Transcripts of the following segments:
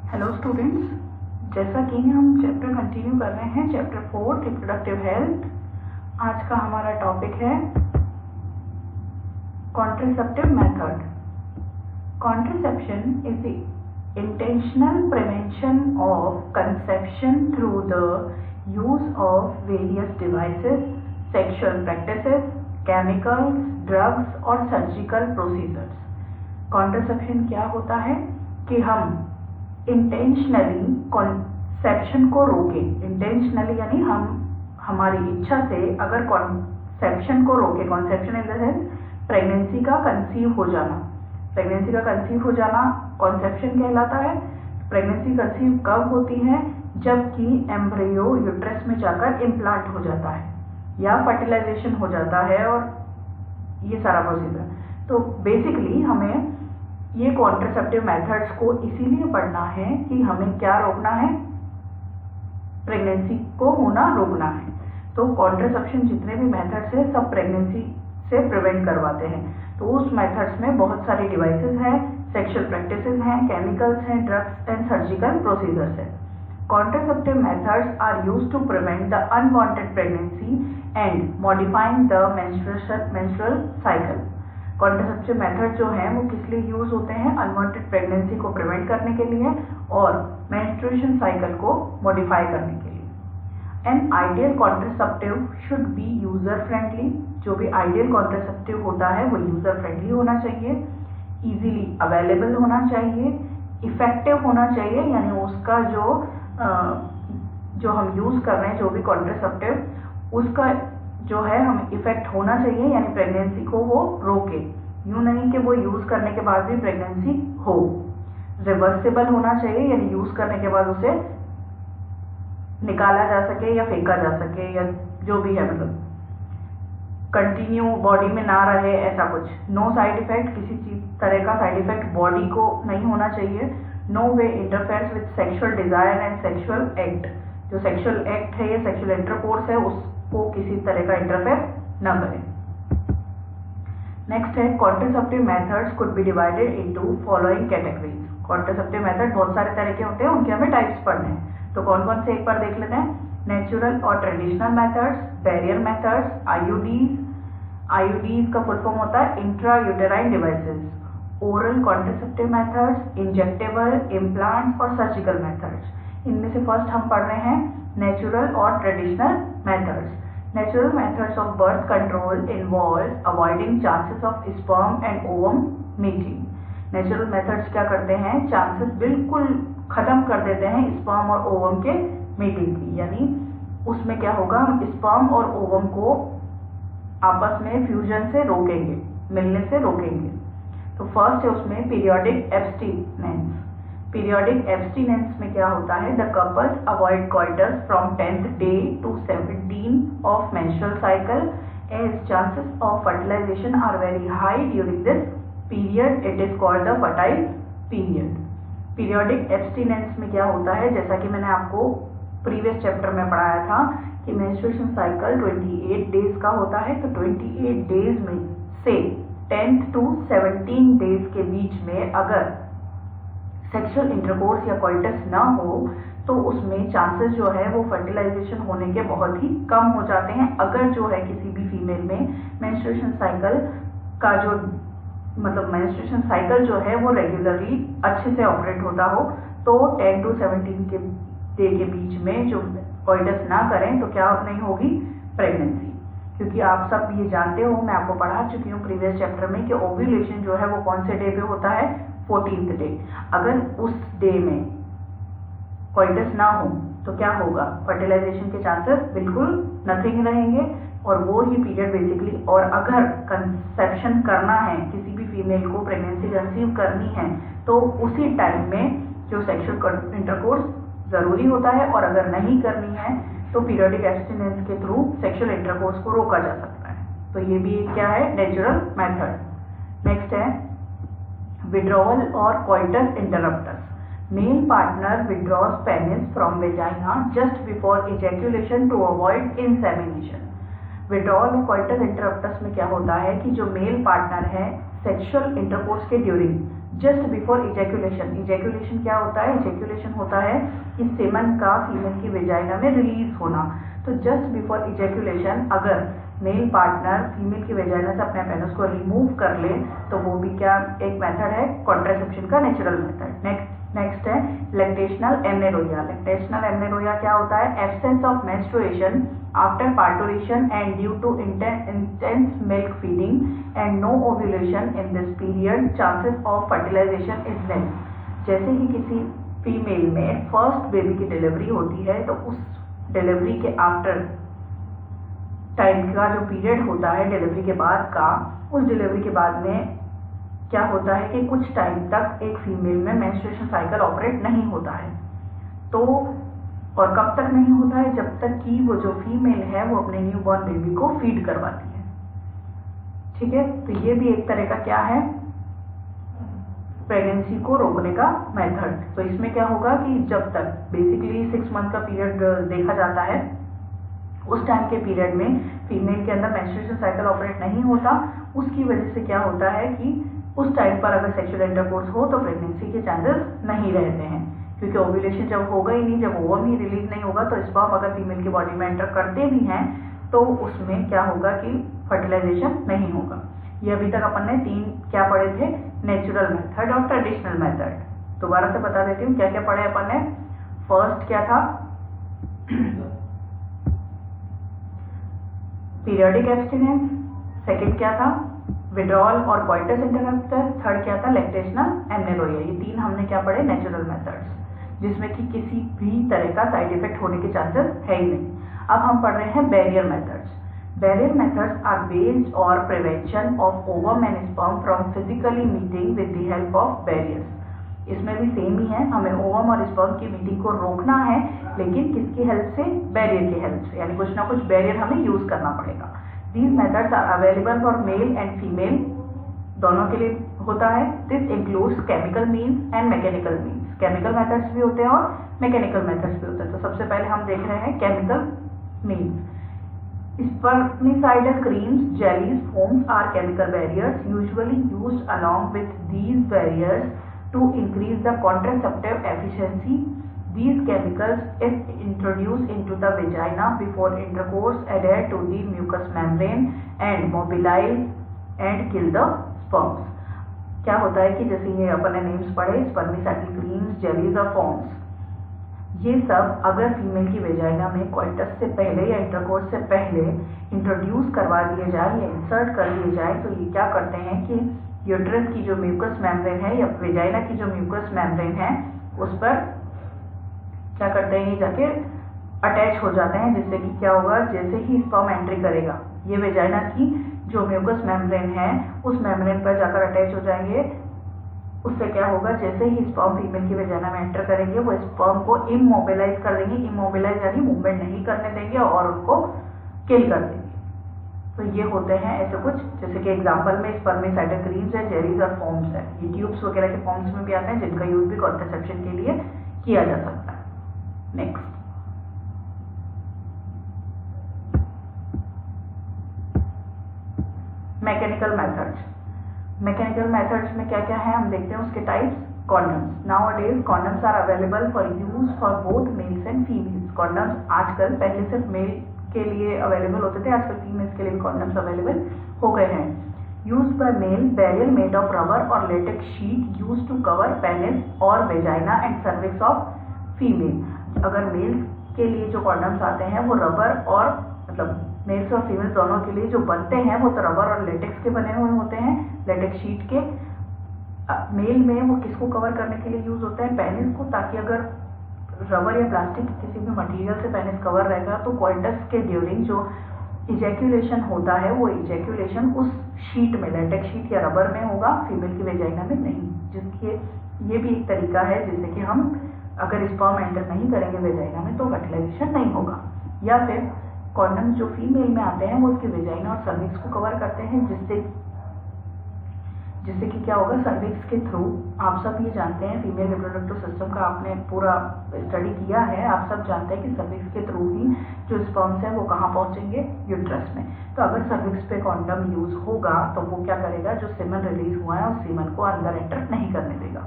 Hello students, जैसा कि हम चैप्टर कंटिन्यू कर रहे हैं, चैप्टर 4 रिप्रोडक्टिव हेल्थ। आज का हमारा टॉपिक है contraceptive method. Contraception is the intentional prevention of conception through the use of various devices, sexual practices, chemicals, drugs और सर्जिकल प्रोसीजर्स। कॉन्ट्रासेप्शन क्या होता है कि हम इंटेंशनली कॉन्सेप्शन को रोकें। इंटेंशनली यानी हम हमारी इच्छा से अगर कॉन्सेप्शन को रोकें, conception in the sense pregnancy का कंसीव हो जाना। प्रेगनेंसी का कंसीव हो जाना कॉन्सेप्शन कहलाता है। प्रेगनेंसी कंसीव कब होती है? जबकि एम्ब्रियो यूट्रस में जाकर इम्प्लांट हो जाता है या फर्टिलाइजेशन हो जाता है और ये सारा प्रोसीजर। तो बेसिकली हमें ये कॉन्ट्रासेप्टिव मेथड्स को इसीलिए पढ़ना है कि हमें क्या रोकना है, प्रेगनेंसी को होना रोकना है। तो कॉन्ट्रासेप्शन जितने भी मेथड्स हैं सब प्रेगनेंसी से प्रिवेंट करवाते हैं। तो उस मेथड्स में बहुत सारे डिवाइसेस हैं, सेक्सुअल प्रैक्टिसेस हैं, केमिकल्स हैं, ड्रग्स एंड सर्जिकल प्रोसीजर्स हैं। Contraceptive methods are used to prevent the unwanted pregnancy and modifying the menstrual cycle. Contraceptive method जो है वो किस लिए यूज होते हैं? अनवांटेड प्रेगनेंसी को प्रिवेंट करने के लिए और मेंस्ट्रुएशन साइकिल को मॉडिफाई करने के लिए। An ideal contraceptive should be user friendly. जो भी आइडियल कॉन्ट्रासेप्टिव होता है वो यूजर फ्रेंडली होना चाहिए, इजीली अवेलेबल होना चाहिए, इफेक्टिव होना चाहिए, यानी उसका जो हम यूज कर रहे हैं जो भी कॉन्ट्रासेप्टिव उसका जो है हमें इफेक्ट होना चाहिए, यानी प्रेगनेंसी को वो रोके। यूं नहीं कि वो यूज करने के बाद भी प्रेगनेंसी हो। रिवर्सिबल होना चाहिए, यानी यूज करने के बाद उसे निकाला जा सके या फेंका जा सके या जो भी है, मतलब कंटिन्यू बॉडी में ना रहे, ऐसा कुछ। नो साइड इफेक्ट, किसी चीज तरह का साइड इफेक्ट बॉडी को नहीं होना चाहिए। No way interferes with sexual desire and sexual act. जो सेक्सुअल एक्ट है या सेक्सुअल इंटरकोर्स है उसको किसी तरह का इंटरफेयर न करें। नेक्स्ट है contraceptive methods could be divided into following categories. Contraceptive method बहुत सारे तरह के होते हैं, उनके हमें टाइप्स पढ़ने हैं। तो कौन कौन से एक बार देख लेते हैं। नेचुरल और traditional methods, barrier methods, IUDs. IUDs का फुल फॉर्म होता है intra uterine devices. Oral contraceptive methods, injectable, implants और सर्जिकल मेथड्स। इनमें से फर्स्ट हम पढ़ रहे हैं नेचुरल और traditional methods. Natural methods of birth control involves avoiding chances of sperm and ovum meeting. Natural methods क्या करते हैं? चांसेस बिल्कुल खत्म कर देते हैं स्पर्म और ओवम के मीटिंग की, यानी उसमें क्या होगा, हम स्पर्म और ओवम को आपस में फ्यूजन से रोकेंगे, मिलने से रोकेंगे। तो फर्स्ट है उसमें पीरियोडिक एब्स्टिनेंस। पीरियोडिक एब्स्टिनेंस में क्या होता है? The couples avoid coitus from 10th day to 17 of menstrual cycle as chances of fertilization are very high during this period. It is called the fertile period. Periodic abstinence में क्या होता है? जैसा कि मैंने आपको प्रीवियस चैप्टर में पढ़ाया था कि मेंस्ट्रुएशन साइकिल 28 डेज का होता है। तो 28 डेज में से 10th to 17 डेज के बीच में अगर सेक्सुअल इंटरकोर्स या कॉइटस ना हो तो उसमें चांसेस जो है वो फर्टिलाइजेशन होने के बहुत ही कम हो जाते हैं। अगर जो है किसी भी फीमेल में मेंस्ट्रुएशन साइकिल का जो मतलब मेंस्ट्रुएशन साइकिल जो है वो रेगुलरली अच्छे से ऑपरेट होता हो, तो 10 to 17 के डे के बीच में जो कॉइटस ना करें तो क्या नहीं होगी? प्रेगनेंसी। क्योंकि आप सब ये जानते हो, मैं आपको पढ़ा चुकी हूँ प्रीवियस चैप्टर में कि ओव्यूलेशन जो है वो कौन से डे पे होता है? 14th day. अगर उस डे में कॉइटस ना हो तो क्या होगा? फर्टिलाइजेशन के चांसेस बिल्कुल नथिंग रहेंगे और वो ही पीरियड बेसिकली। और अगर कंसेप्शन करना है, किसी भी फीमेल को प्रेगनेंसी कंसीव करनी है, तो उसी टाइम में जो सेक्सुअल इंटरकोर्स जरूरी होता है, और अगर नहीं करनी है तो पीरियोडिक एब्स्टिनेंस के थ्रू सेक्सुअल इंटरकोर्स को रोका जा सकता है। तो ये भी क्या है? Natural method. नेक्स्ट है विड्रॉवल और coitus interruptus. Male partner withdraws penis from vagina just before ejaculation to avoid insemination. Withdrawal और कॉइटस इंटरप्टस में क्या होता है कि जो मेल पार्टनर है सेक्सुअल इंटरकोर्स के during just before ejaculation. Ejaculation क्या होता है? इजैक्यूलेशन होता है कि सेमन का फीमेल की वेजाइना में रिलीज होना। तो जस्ट बिफोर इजैक्यूलेशन अगर मेल पार्टनर फीमेल की वेजाइना से अपने पेनिस को रिमूव कर ले तो वो भी क्या एक मेथड है कॉन्ट्रासेप्शन का नेचुरल मेथड। नेक्स्ट है लैक्टेशनल एमनेरोया। लैक्टेशनल एमनेरोया क्या होता है? Absence of menstruation after parturition and due to intense milk feeding and no ovulation in this period, chances of fertilisation is nil. जैसे ही किसी female में first baby की delivery होती है तो उस डिलीवरी के आफ्टर टाइम का जो पीरियड होता है डिलीवरी के बाद का, उस डिलीवरी के बाद में क्या होता है कि कुछ टाइम तक एक फीमेल में मेंस्ट्रुएशन साइकिल ऑपरेट नहीं होता है। तो और कब तक नहीं होता है? जब तक कि वो जो फीमेल है वो अपने न्यूबॉर्न बेबी को फीड करवाती है। ठीक है, तो ये भी एक तरह का क्या है प्रेगनेंसी को रोकने का मेथड। तो इसमें क्या होगा कि जब तक बेसिकली 6 मंथ का पीरियड देखा जाता है, उस टाइम के पीरियड में फीमेल के अंदर मेंस्ट्रुएशन साइकिल ऑपरेट नहीं होता। उसकी वजह से क्या होता है कि उस टाइम पर अगर सेक्सुअल इंटरकोर्स हो तो प्रेगनेंसी के चांसेस नहीं रहते हैं, क्योंकि ओव्यूलेशन जब होगा ही नहीं, जब ओवम ही रिलीज नहीं होगा तो स्पर्म अगर फीमेल की बॉडी में एंटर करते भी हैं तो उसमें क्या होगा कि फर्टिलाइजेशन नहीं होगा। ये अभी तक अपन ने 3 क्या पढ़े थे? नेचुरल मेथड और ट्रेडिशनल मेथड। दोबारा से बता देती हूँ क्या क्या पढ़े अपन ने। फर्स्ट क्या था? Periodic abstinence. सेकंड क्या था? विड्रॉल और कॉइटस इंटररप्टर। थर्ड क्या था? लैक्टेशनल एमनेरोया। ये 3 हमने क्या पढ़े? नेचुरल मेथड्स, जिसमें कि किसी भी तरह का साइड इफेक्ट होने के चांसेस है ही नहीं। अब हम पढ़ रहे हैं barrier methods. Barrier methods are based on prevention of ovum and sperm from physically meeting with the help of barriers. इसमें भी सेम ही है, हमें ओवम और स्पर्म की मीटिंग को रोकना है, लेकिन किसकी हेल्प से? बैरियर की हेल्प से, यानी कुछ ना कुछ बैरियर हमें यूज करना पड़ेगा। These methods are available for male and female, दोनों के लिए होता है। This includes chemical means and mechanical means. Chemical methods भी होते हैं और mechanical methods भी होते हैं। तो सबसे पहले हम देख रहे हैं chemical means. Spermicidal creams, jellies, foams are chemical barriers usually used along with these barriers to increase the contraceptive efficiency. These chemicals, if introduced into the vagina before intercourse, adhere to the mucous membrane and mobilize and kill the sperms. क्या होता है कि जैसे ये अपन ने names पढ़े, spermicidal creams, jellies और forms, ये सब अगर फीमेल की वेजाइना में कॉइटस से पहले या इंटरकोर्स से पहले इंट्रोड्यूस करवा दिए जाए या इंसर्ट कर दिए जाए तो ये क्या करते हैं कि यूट्रस की जो म्यूकस मेम्ब्रेन है या वेजाइना की जो म्यूकस मेम्ब्रेन है उस पर क्या करते हैं, ये जाके अटैच हो जाते हैं, जिससे कि क्या होगा, जैसे ही स्पर्म एंट्री करेगा ये वेजाइना की जो म्यूकस मेम्ब्रेन है उस मेम्ब्रेन पर जाकर अटैच हो जाएंगे। उससे क्या होगा, जैसे ही स्पर्म फीमेल की वेजाइना में एंटर करेंगे वो स्पर्म को इमोबिलाइज कर देंगे। इमोबिलाइज यानी मूवमेंट नहीं करने देंगे और उनको किल कर देंगे। तो ये होते हैं ऐसे कुछ, जैसे कि एग्जांपल में स्पर्मिसाइडल क्रीम्स है, जेलीज और फॉर्म्स है। ये ट्यूब्स वगैरह के फॉर्म्स में भी आते हैं जिनका यूज भी कॉन्ट्रासेप्शन के लिए किया जा सकता है। Next, mechanical methods. Mechanical methods में क्या क्या है हम देखते हैं उसके types. Condoms. Nowadays condoms are available for use for both males and females. Condoms आजकल, पहले सिर्फ मेल के लिए अवेलेबल होते थे, आजकल फीमेल्स के लिए भी कॉन्डम्स अवेलेबल हो गए हैं। Use by male, barrier made of rubber और latex sheet use to cover penis और vagina and cervix of female. अगर मेल्स के लिए जो कॉन्डम्स आते हैं वो रबर और मतलब मेल्स और फीमेल्स दोनों के लिए जो बनते हैं वो तो रबर और लेटेक्स के बने हुए होते हैं, लेटेक्स शीट के। मेल में वो किसको कवर करने के लिए यूज होते हैं, पेनिस को, ताकि अगर रबर या प्लास्टिक किसी भी मटेरियल से पेनिस कवर रहेगा तो कॉइटस के ड्यूरिंग जो इजैक्यूलेशन होता है वो इजैक्यूलेशन उस शीट में, लेटेक्स शीट या रबर में होगा, फीमेल की वेजाइना में नहीं। जिसके ये भी एक तरीका है जिससे कि हम अगर स्पर्म एंटर नहीं करेंगे वेजाइना में तो फर्टिलाइजेशन नहीं होगा। या फिर कॉन्डम जो फीमेल में आते हैं वो उसके वेजाइना और सर्विक्स को कवर करते हैं, जिससे जिससे कि क्या होगा, सर्विक्स के थ्रू, आप सब ये जानते हैं फीमेल रिप्रोडक्टिव सिस्टम का आपने पूरा स्टडी किया है, आप सब जानते हैं कि सर्विक्स के थ्रू ही जो स्पर्म्स है वो कहाँ पहुँचेंगे, यूट्रस में। तो अगर सर्विक्स पे कॉन्डम यूज होगा तो वो क्या करेगा, जो सीमन रिलीज हुआ है उस सीमन को अंदर एंटर नहीं करने देगा।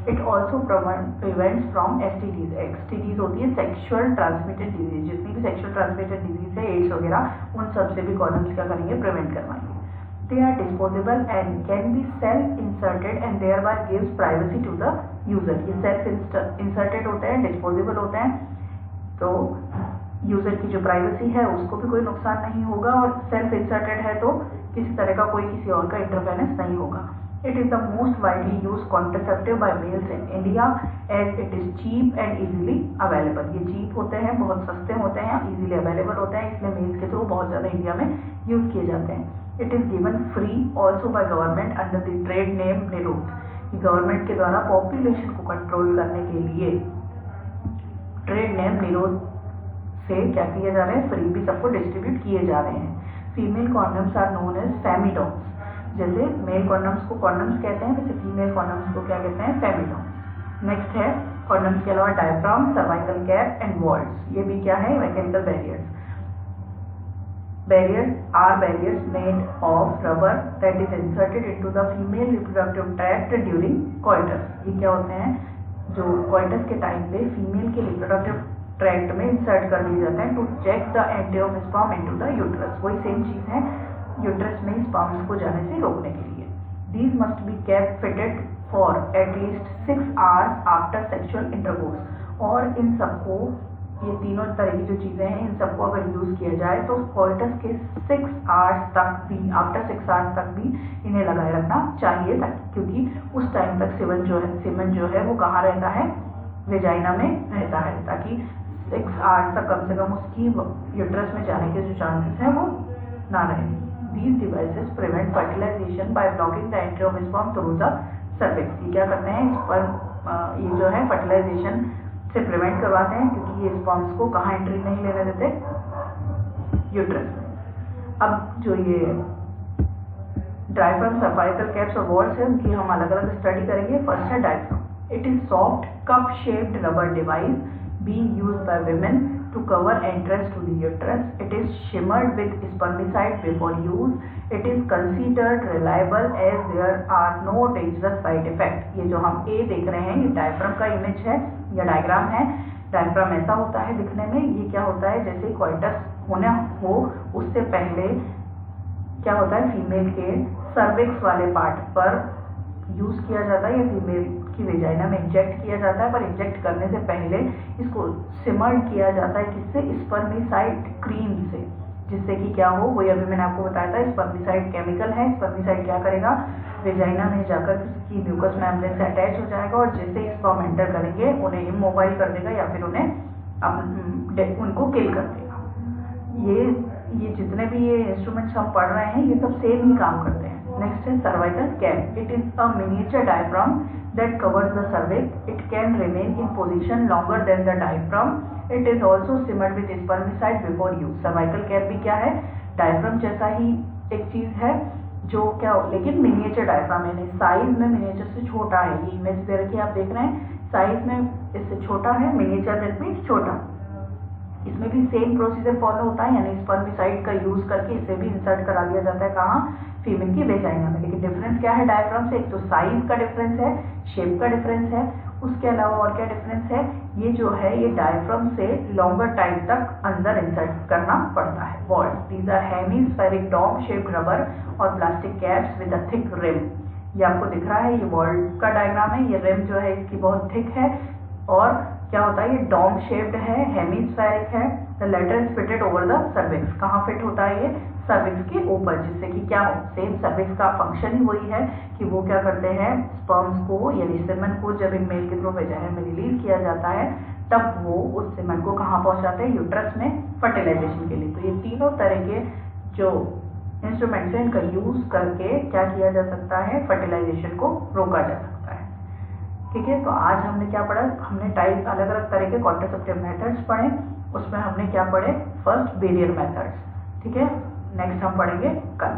It also prevents from STDs. STDs होती है सेक्शुअल ट्रांसमिटेड डिजीज, जितनी भी सेक्शुअल ट्रांसमिटेड डिजीज है, एड्स वगैरह, उन सब से भी कॉन्डम्स क्या करेंगे, प्रिवेंट करवाएंगे। They are disposable and can be self-inserted and thereby gives privacy to the user. ये self-inserted होते हैं, disposable होते हैं, तो यूजर की जो प्राइवेसी है उसको भी कोई नुकसान नहीं होगा, और सेल्फ इंसर्टेड है तो किसी तरह का कोई किसी और का इंटरफेरेंस नहीं होगा। It is the most widely use contraceptive by males in India as it is cheap and easily available. ये चीप होते हैं, बहुत सस्ते होते हैं, इजीली अवेलेबल होते हैं, इसलिए मेल्स के थ्रू बहुत ज़्यादा इंडिया में यूज किए जाते हैं। It is given free also by government under the trade name निरोध। गवर्नमेंट के द्वारा पॉपुलेशन को कंट्रोल करने के लिए ट्रेड नेम निरोध से क्या किए जा रहे हैं, फ्री भी सबको डिस्ट्रीब्यूट किए जा रहे हैं। Female condoms are known as femidoms. जैसे मेल कॉन्डम्स को कॉन्डम्स कहते हैं, वैसे फीमेल कॉन्डम्स को क्या कहते हैं, फेमिडॉन्स। नेक्स्ट है कॉन्डम्स के अलावा diaphragm, cervical cap and walls. ये भी क्या है, mechanical barriers. Barriers are barriers made of rubber that is inserted into the female reproductive tract during coitus। ये क्या होते हैं, जो coitus के टाइम पे फीमेल के reproductive tract में इंसर्ट कर दिए जाते हैं to check the entry of sperm into the uterus. वही सेम चीज है, यूट्रस में स्पर्म्स को जाने से रोकने के लिए। These must be kept fitted for at least 6 hours after sexual intercourse। और इन सबको, ये तीनों तरह की जो चीज़ें हैं, इन सबको अगर यूज़ किया जाए तो कोइटस के 6 आवर्स तक भी, आफ्टर 6 आवर्स तक भी इन्हें लगाए रखना चाहिए, ताकि क्योंकि उस टाइम तक सीमन जो है वो कहाँ रहता है, वेजाइना में रहता है, ताकि 6 आवर्स तक कम से कम उसकी यूट्रस में जाने के जो चांसेस हैं वो ना रहे। These devices prevent fertilization by blocking the entry of sperm through the cervix। ये क्या करते हैं, स्पर्म ये जो है फर्टिलाइजेशन से प्रिवेंट करवाते हैं, क्योंकि ये स्पर्म्स को कहाँ एंट्री नहीं लेने देते, यूट्रस में। अब जो ये डायफ्राम, सर्वाइकल कैप्स और वॉल्स है, उनकी हम अलग अलग स्टडी करेंगे। फर्स्ट है diaphragm. It is soft cup shaped rubber device being used by women to cover entrance to the uterus. It is shimmered with spermicide before use. It is considered reliable as there are no dangerous side effects। ये जो हम A देख रहे हैं, ये diaphragm का image है या डायग्राम है। डायफ्राम ऐसा होता है दिखने में, ये क्या होता है, जैसे कोइटस होना हो उससे पहले क्या होता है, फीमेल के सर्विक्स वाले पार्ट पर यूज किया जाता है, या फीमेल की वेजाइना में इंजेक्ट किया जाता है, पर इंजेक्ट करने से पहले इसको सिमर्ड किया जाता है, किससे, स्पर्मिसाइड क्रीम से, जिससे कि क्या हो, वही अभी मैंने आपको बताया था, स्पर्मिसाइड केमिकल है। स्पर्मिसाइड क्या करेगा, वेजाइना में जाकर उसकी म्यूकस मेम्ब्रेन से अटैच हो जाएगा, और जैसे स्पर्म एंटर करेंगे उन्हें इमोबाइल कर देगा या फिर उन्हें उनको किल कर देगा। ये जितने भी ये इंस्ट्रूमेंट्स हम पढ़ रहे हैं, ये सब सेम ही काम करते हैं। नेक्स्ट है cervical cap. It is a miniature diaphragm that covers the cervix. It can remain in position longer than the diaphragm. It is also simmered with spermicide before use। Cervical cap भी क्या है, diaphragm जैसा ही एक चीज है, जो क्या, लेकिन मिनिएचर डायफ्राम है, साइज में मिनिएचर से छोटा है। ये इमेज दे रखी आप देख रहे हैं, साइज में इससे छोटा है, मिनिएचर दैट मीन्स छोटा। इसमें भी सेम प्रोसीजर फॉलो होता है, यानी स्पर्मिसाइड का यूज करके इसे भी इंसर्ट करा दिया जाता है, कहाँ, फीमेल की वेजाइना में। लेकिन डिफरेंस क्या है डायफ्राम से, एक तो साइज का डिफरेंस है, शेप का डिफरेंस है, उसके अलावा और क्या डिफरेंस है, ये जो है ये डायफ्राम से लॉन्गर टाइम तक अंदर इंसर्ट करना पड़ता है। Vaults, these are hemispheric dome shaped rubber और plastic caps with a thick rim. ये आपको दिख रहा है, ये वॉल का डायग्राम है, ये रिम जो है इसकी बहुत थिक है, और क्या होता है, ये डॉम शेप्ड है, हेमीस्फेरिक है। The latter is fitted over the cervix. कहाँ फिट होता है, ये सर्विक्स के ऊपर, जिससे कि क्या हो, सेम सर्विक्स का फंक्शन ही वही है कि वो क्या करते हैं, स्पर्म्स को यानी सीमन को जब एक मेल के थ्रू वेजाइना में रिलीज किया जाता है, तब वो उस सीमन को कहाँ पहुंचाते हैं, यूट्रस में फर्टिलाइजेशन के लिए। तो ये तीनों तरह के जो इंस्ट्रूमेंट्स हैं, इनका यूज करके क्या किया जा सकता है, फर्टिलाइजेशन को रोका जा सकता है। ठीक है, तो आज हमने क्या पढ़ा, हमने टाइप अलग अलग तरह के कॉन्ट्रासेप्टिव मेथड्स पढ़े, उसमें हमने क्या पढ़े, फर्स्ट बैरियर मेथड्स। ठीक है, नेक्स्ट हम पढ़ेंगे कल।